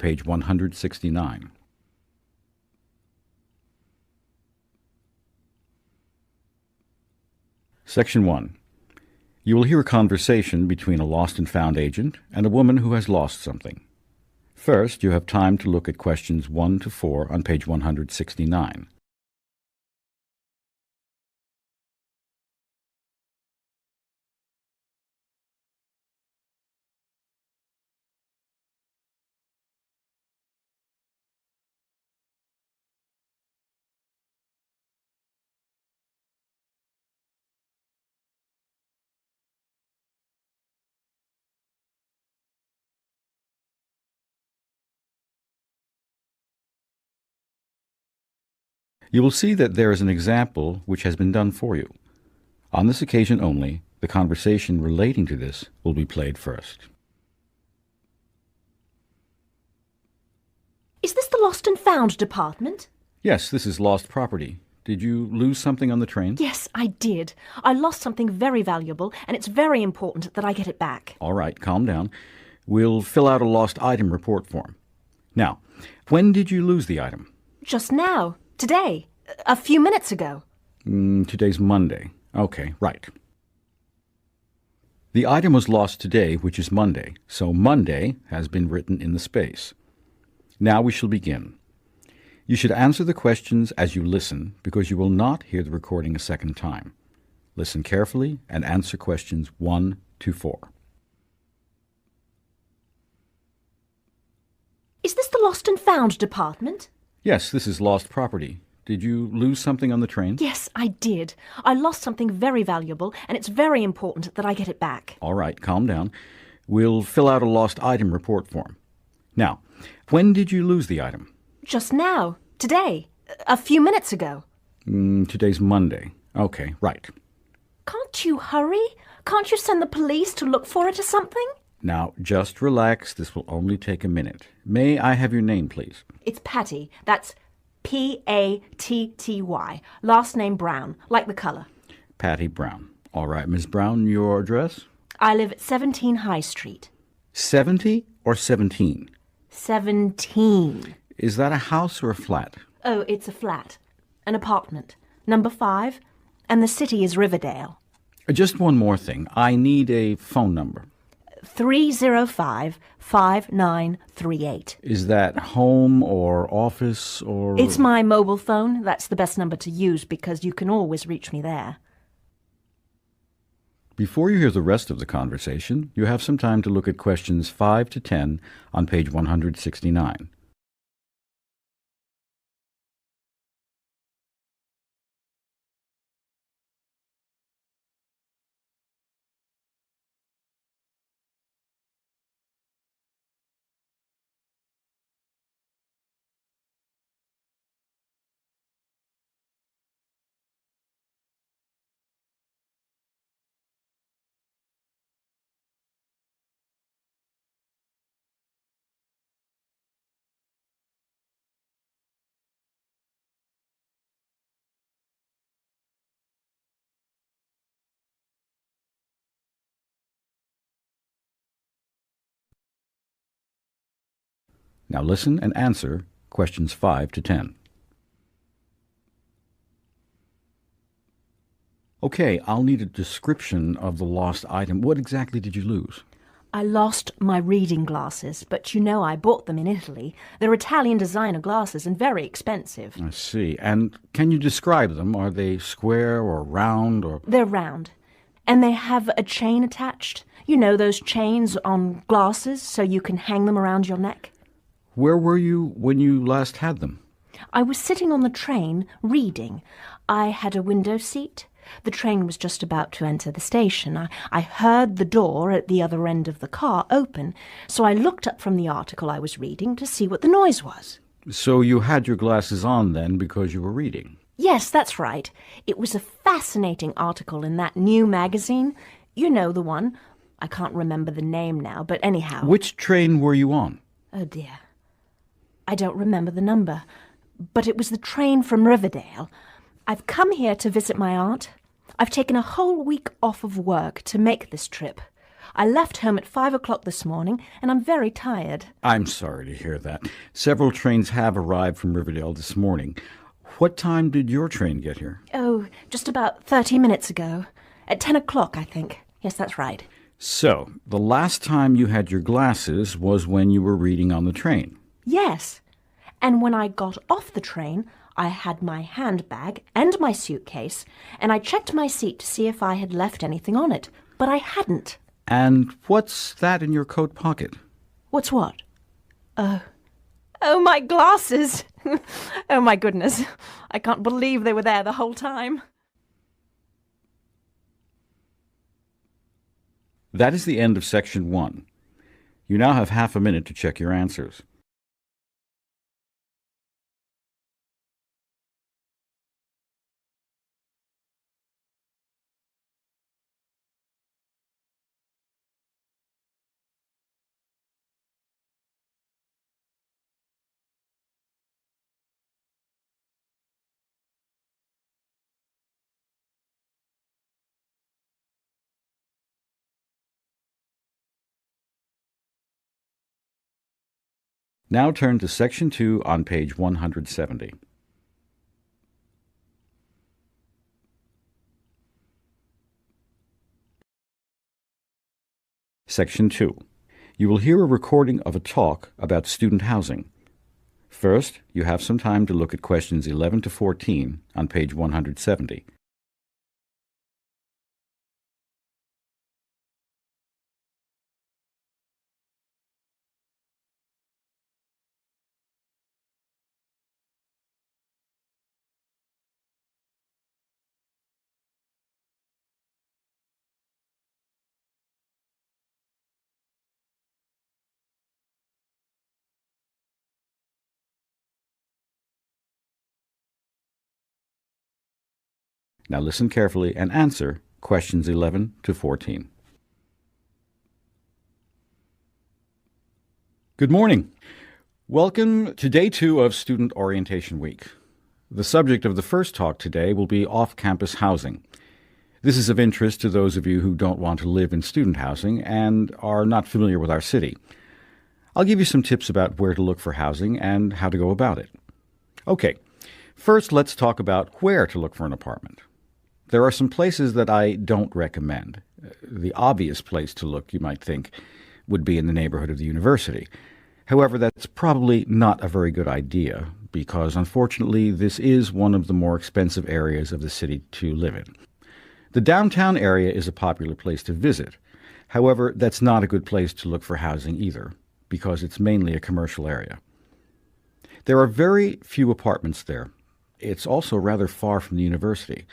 page 169. Section 1. You will hear a conversation between a lost and found agent and a woman who has lost something. First, you have time to look at questions 1 to 4 on page 169. You will see that there is an example which has been done for you. On this occasion only, the conversation relating to this will be played first. Is this the lost and found department? Yes, this is lost property. Did you lose something on the train? Yes, I did. I lost something very valuable, and it's very important that I get it back. All right, calm down. We'll fill out a lost item report form. Now, when did you lose the item? Just now. Today. A few minutes ago. Today's Monday. Okay, right. The item was lost today, which is Monday, so Monday has been written in the space. Now we shall begin. You should answer the questions as you listen, because you will not hear the recording a second time. Listen carefully and answer questions 1 to 4. Is this the lost and found department? Yes, this is lost property. Did you lose something on the train? Yes, I did. I lost something very valuable, and it's very important that I get it back. All right, calm down. We'll fill out a lost item report form. Now, when did you lose the item? Just now. Today. A few minutes ago. Today's Monday. Okay, right. Can't you hurry? Can't you send the police to look for it or something? Now, just relax. This will only take a minute. May I have your name, please? It's Patty. That's P-A-T-T-Y. Last name Brown, like the colour. Patty Brown. All right, Miss Brown, your address? I live at 17 High Street. 70 or 17? 17. Is that a house or a flat? Oh, it's a flat. An apartment. Number 5. And the city is Riverdale. Just one more thing. I need a phone number. 305-5938. Is that home or office or... It's my mobile phone. That's the best number to use because you can always reach me there. Before you hear the rest of the conversation, you have some time to look at questions 5 to 10 on page 169. Now listen and answer questions 5 to 10. Okay, I'll need a description of the lost item. What exactly did you lose? I lost my reading glasses, but you know I bought them in Italy. They're Italian designer glasses and very expensive. I see. And can you describe them? Are they square or round or... They're round. And they have a chain attached. You know, those chains on glasses so you can hang them around your neck. Where were you when you last had them? I was sitting on the train, reading. I had a window seat. The train was just about to enter the station. I heard the door at the other end of the car open, so I looked up from the article I was reading to see what the noise was. So you had your glasses on then because you were reading? Yes, that's right. It was a fascinating article in that new magazine. You know the one. I can't remember the name now, but anyhow. Which train were you on? Oh, dear. I don't remember the number, but it was the train from Riverdale. I've come here to visit my aunt. I've taken a whole week off of work to make this trip. I left home at 5 o'clock this morning, and I'm very tired. I'm sorry to hear that. Several trains have arrived from Riverdale this morning. What time did your train get here? Oh, just about 30 minutes ago. At 10 o'clock, I think. Yes, that's right. So, the last time you had your glasses was when you were reading on the train. Yes. And when I got off the train, I had my handbag and my suitcase, and I checked my seat to see if I had left anything on it, but I hadn't. And what's that in your coat pocket? What's what? Oh, my glasses! Oh, my goodness. I can't believe they were there the whole time. That is the end of section 1. You now have half a minute to check your answers. Now turn to section 2 on page 170. Section 2. You will hear a recording of a talk about student housing. First, you have some time to look at questions 11 to 14 on page 170. Now listen carefully and answer questions 11 to 14. Good morning. Welcome to day 2 of Student Orientation Week. The subject of the first talk today will be off-campus housing. This is of interest to those of you who don't want to live in student housing and are not familiar with our city. I'll give you some tips about where to look for housing and how to go about it. Okay, first let's talk about where to look for an apartment. There are some places that I don't recommend. The obvious place to look, you might think, would be in the neighborhood of the university. However, that's probably not a very good idea because, unfortunately, this is one of the more expensive areas of the city to live in. The downtown area is a popular place to visit. However, that's not a good place to look for housing either because it's mainly a commercial area. There are very few apartments there. It's also rather far from the university.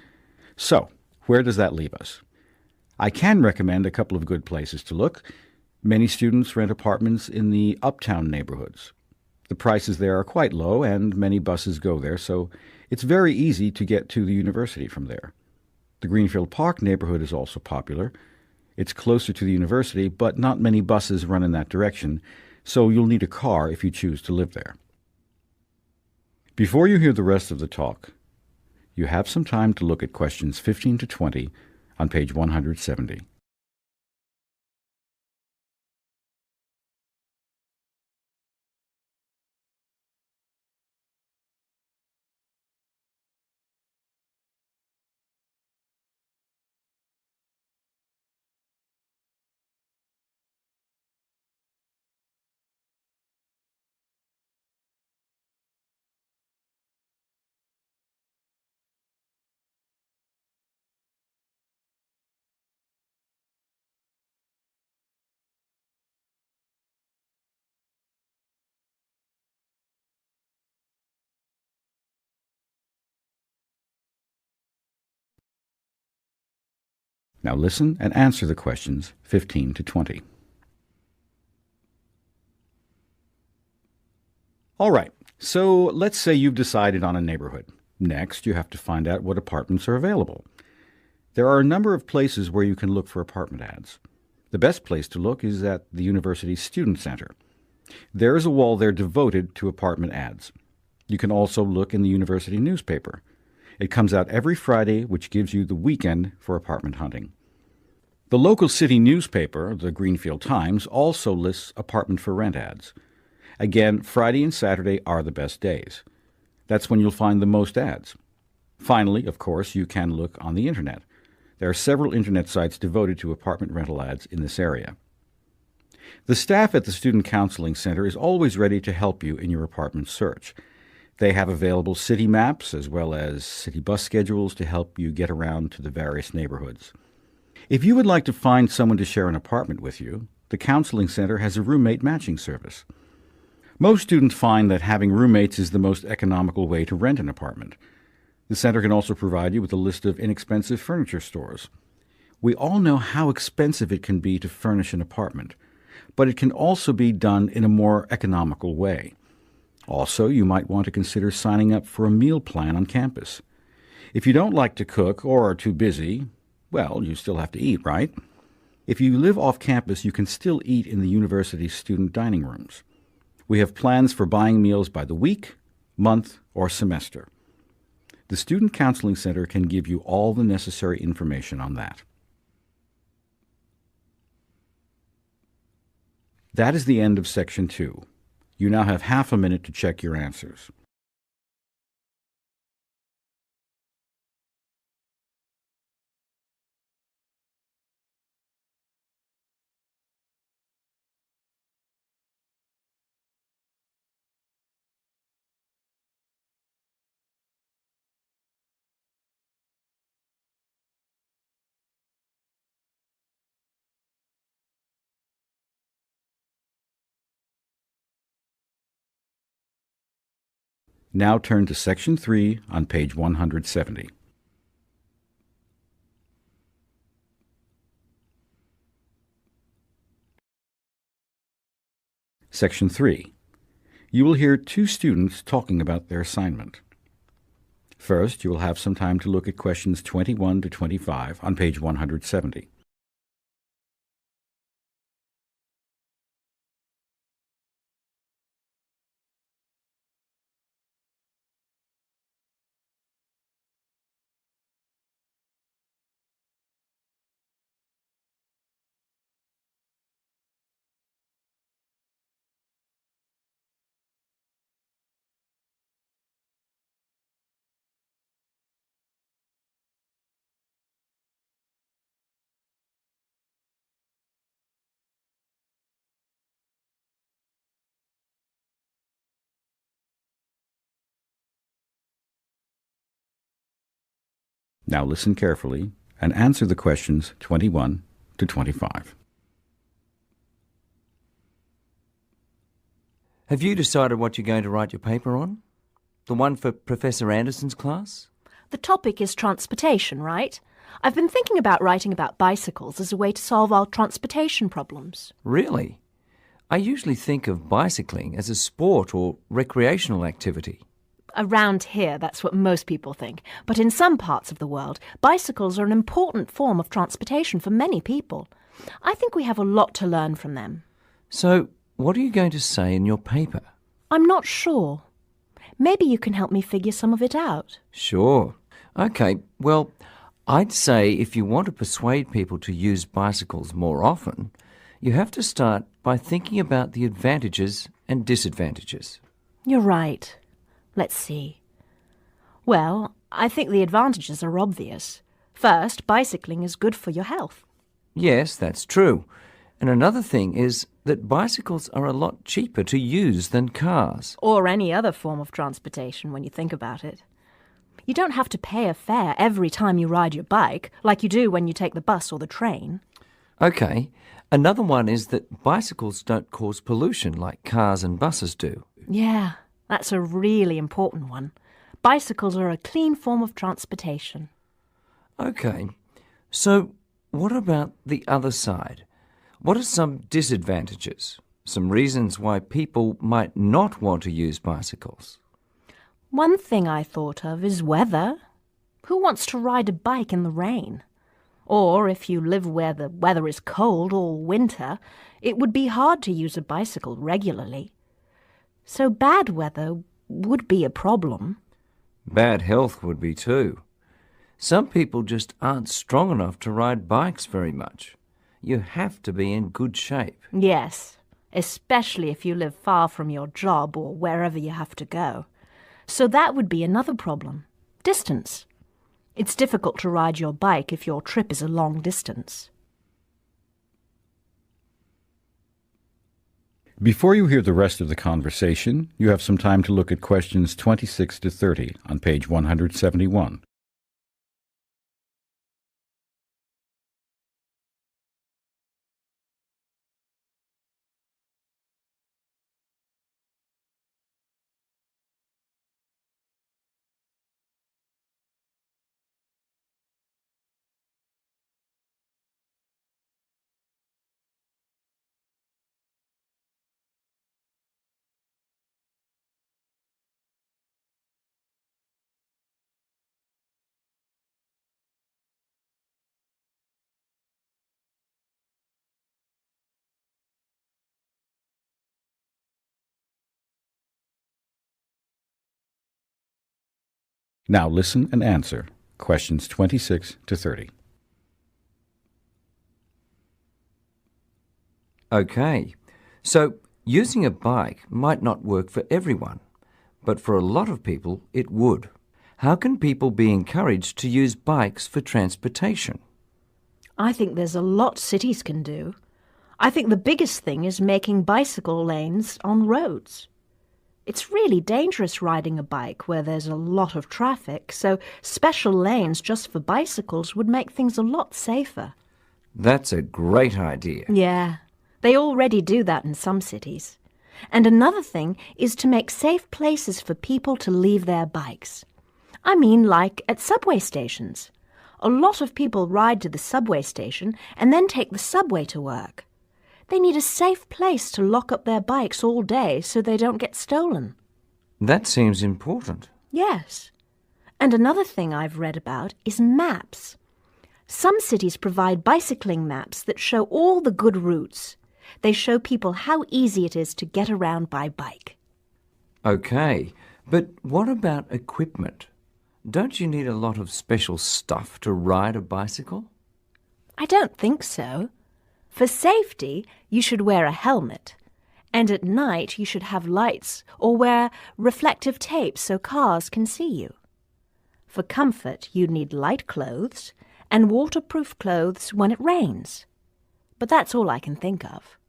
So, where does that leave us? I can recommend a couple of good places to look. Many students rent apartments in the uptown neighborhoods. The prices there are quite low, and many buses go there, so it's very easy to get to the university from there. The Greenfield Park neighborhood is also popular. It's closer to the university, but not many buses run in that direction, so you'll need a car if you choose to live there. Before you hear the rest of the talk, you have some time to look at questions 15 to 20 on page 170. Now listen and answer the questions 15 to 20. All right, so let's say you've decided on a neighborhood. Next, you have to find out what apartments are available. There are a number of places where you can look for apartment ads. The best place to look is at the university's student center. There is a wall there devoted to apartment ads. You can also look in the university newspaper. It comes out every Friday, which gives you the weekend for apartment hunting. The local city newspaper, the Greenfield Times, also lists apartment for rent ads. Again, Friday and Saturday are the best days. That's when you'll find the most ads. Finally, of course, you can look on the Internet. There are several Internet sites devoted to apartment rental ads in this area. The staff at the Student Counseling Center is always ready to help you in your apartment search. They have available city maps as well as city bus schedules to help you get around to the various neighborhoods. If you would like to find someone to share an apartment with you, the Counseling Center has a roommate matching service. Most students find that having roommates is the most economical way to rent an apartment. The center can also provide you with a list of inexpensive furniture stores. We all know how expensive it can be to furnish an apartment, but it can also be done in a more economical way. Also, you might want to consider signing up for a meal plan on campus. If you don't like to cook or are too busy, well, you still have to eat, right? If you live off campus, you can still eat in the university's student dining rooms. We have plans for buying meals by the week, month, or semester. The Student Counseling Center can give you all the necessary information on that. That is the end of Section 2. You now have half a minute to check your answers. Now turn to Section 3 on page 170. Section 3. You will hear two students talking about their assignment. First, you will have some time to look at questions 21 to 25 on page 170. Now listen carefully and answer the questions 21 to 25. Have you decided what you're going to write your paper on? The one for Professor Anderson's class? The topic is transportation, right? I've been thinking about writing about bicycles as a way to solve our transportation problems. Really? I usually think of bicycling as a sport or recreational activity. Around here, that's what most people think. But in some parts of the world, bicycles are an important form of transportation for many people. I think we have a lot to learn from them. So, what are you going to say in your paper? I'm not sure. Maybe you can help me figure some of it out. Sure. Okay, well, I'd say if you want to persuade people to use bicycles more often, you have to start by thinking about the advantages and disadvantages. You're right. Let's see. Well, I think the advantages are obvious. First, bicycling is good for your health. Yes, that's true. And another thing is that bicycles are a lot cheaper to use than cars. Or any other form of transportation when you think about it. You don't have to pay a fare every time you ride your bike, like you do when you take the bus or the train. Okay. Another one is that bicycles don't cause pollution like cars and buses do. Yeah, that's a really important one. Bicycles are a clean form of transportation. Okay. So what about the other side? What are some disadvantages? Some reasons why people might not want to use bicycles? One thing I thought of is weather. Who wants to ride a bike in the rain? Or if you live where the weather is cold all winter, it would be hard to use a bicycle regularly. So bad weather would be a problem. Bad health would be too. Some people just aren't strong enough to ride bikes very much. you have to be in good shape. Yes, especially if you live far from your job or wherever you have to go. So that would be another problem. Distance. It's difficult to ride your bike if your trip is a long distance. Before you hear the rest of the conversation, you have some time to look at questions 26 to 30 on page 171. Now listen and answer questions 26 to 30. Okay, so using a bike might not work for everyone, but for a lot of people it would. How can people be encouraged to use bikes for transportation? I think there's a lot cities can do. I think the biggest thing is making bicycle lanes on roads. It's really dangerous riding a bike where there's a lot of traffic, so special lanes just for bicycles would make things a lot safer. That's a great idea. Yeah, they already do that in some cities. And another thing is to make safe places for people to leave their bikes. I mean, like at subway stations. A lot of people ride to the subway station and then take the subway to work. They need a safe place to lock up their bikes all day so they don't get stolen. That seems important. Yes. And another thing I've read about is maps. Some cities provide bicycling maps that show all the good routes. They show people how easy it is to get around by bike. Okay, but what about equipment? Don't you need a lot of special stuff to ride a bicycle? I don't think so. For safety, you should wear a helmet. And at night, you should have lights or wear reflective tape so cars can see you. For comfort, you need light clothes and waterproof clothes when it rains. But that's all I can think of.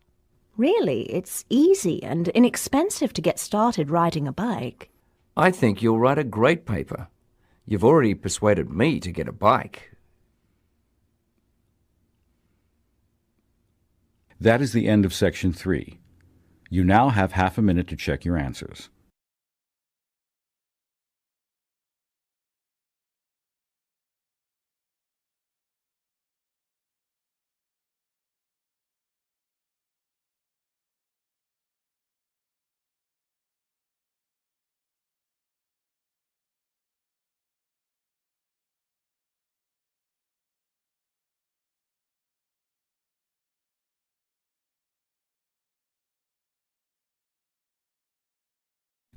Really, it's easy and inexpensive to get started riding a bike. I think you'll write a great paper. You've already persuaded me to get a bike. That is the end of section 3. You now have half a minute to check your answers.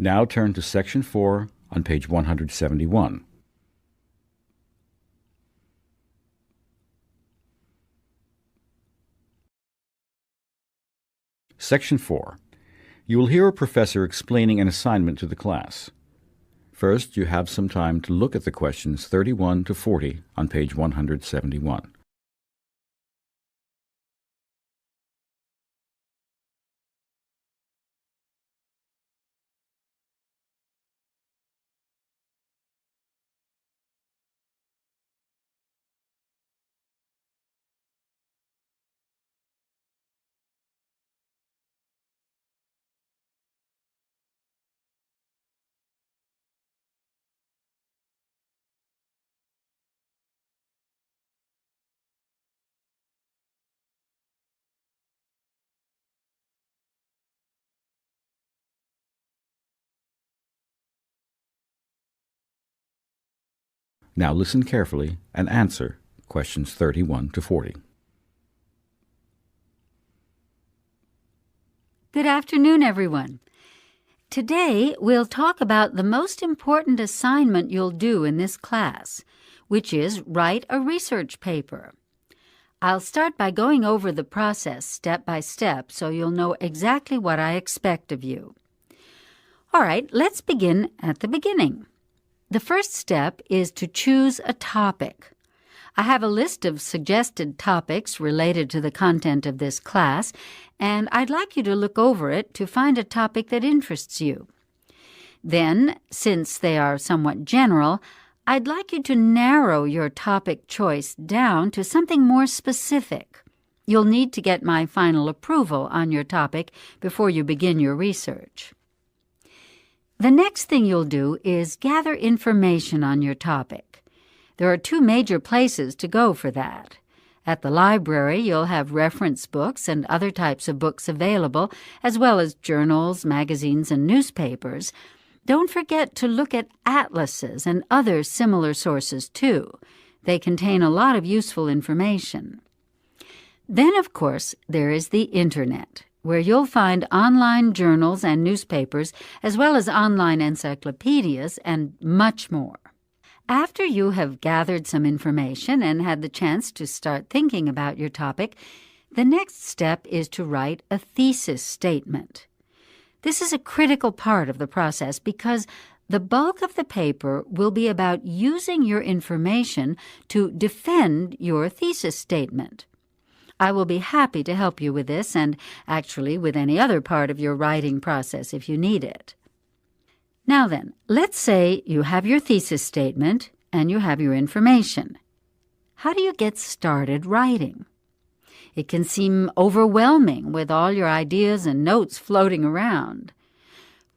Now turn to section 4 on page 171. Section 4. You will hear a professor explaining an assignment to the class. First, you have some time to look at the questions 31 to 40 on page 171. Now listen carefully and answer questions 31 to 40. Good afternoon, everyone. Today, we'll talk about the most important assignment you'll do in this class, which is write a research paper. I'll start by going over the process step by step so you'll know exactly what I expect of you. All right, let's begin at the beginning. The first step is to choose a topic. I have a list of suggested topics related to the content of this class, and I'd like you to look over it to find a topic that interests you. Then, since they are somewhat general, I'd like you to narrow your topic choice down to something more specific. You'll need to get my final approval on your topic before you begin your research. The next thing you'll do is gather information on your topic. There are two major places to go for that. At the library, you'll have reference books and other types of books available, as well as journals, magazines, and newspapers. Don't forget to look at atlases and other similar sources, too. They contain a lot of useful information. Then, of course, there is the Internet, where you'll find online journals and newspapers, as well as online encyclopedias and much more. After you have gathered some information and had the chance to start thinking about your topic, the next step is to write a thesis statement. This is a critical part of the process because the bulk of the paper will be about using your information to defend your thesis statement. I will be happy to help you with this and actually with any other part of your writing process if you need it. Now then, let's say you have your thesis statement and you have your information. How do you get started writing? It can seem overwhelming with all your ideas and notes floating around.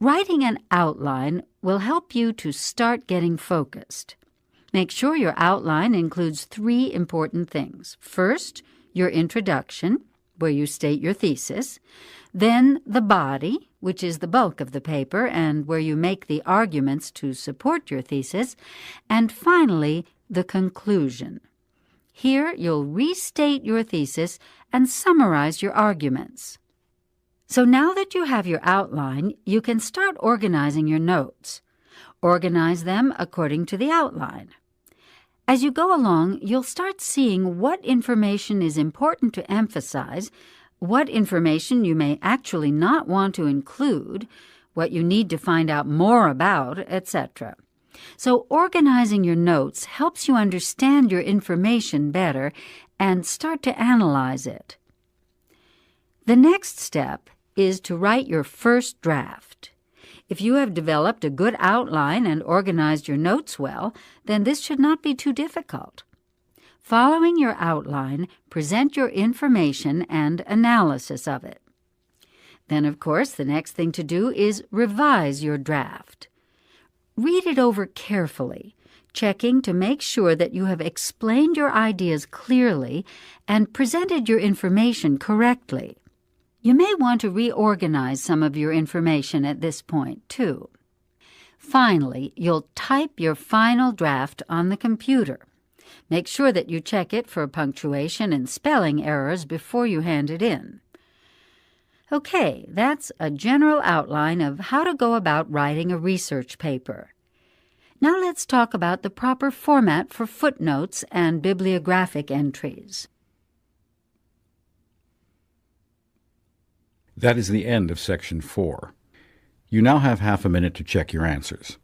Writing an outline will help you to start getting focused. Make sure your outline includes 3 important things. First, your introduction, where you state your thesis, then the body, which is the bulk of the paper and where you make the arguments to support your thesis, and finally, the conclusion. Here, you'll restate your thesis and summarize your arguments. So now that you have your outline, you can start organizing your notes. Organize them according to the outline. As you go along, you'll start seeing what information is important to emphasize, what information you may actually not want to include, what you need to find out more about, etc. So organizing your notes helps you understand your information better and start to analyze it. The next step is to write your first draft. If you have developed a good outline and organized your notes well, then this should not be too difficult. Following your outline, present your information and analysis of it. Then, of course, the next thing to do is revise your draft. Read it over carefully, checking to make sure that you have explained your ideas clearly and presented your information correctly. You may want to reorganize some of your information at this point, too. Finally, you'll type your final draft on the computer. Make sure that you check it for punctuation and spelling errors before you hand it in. Okay, that's a general outline of how to go about writing a research paper. Now let's talk about the proper format for footnotes and bibliographic entries. That is the end of Section 4. You now have half a minute to check your answers.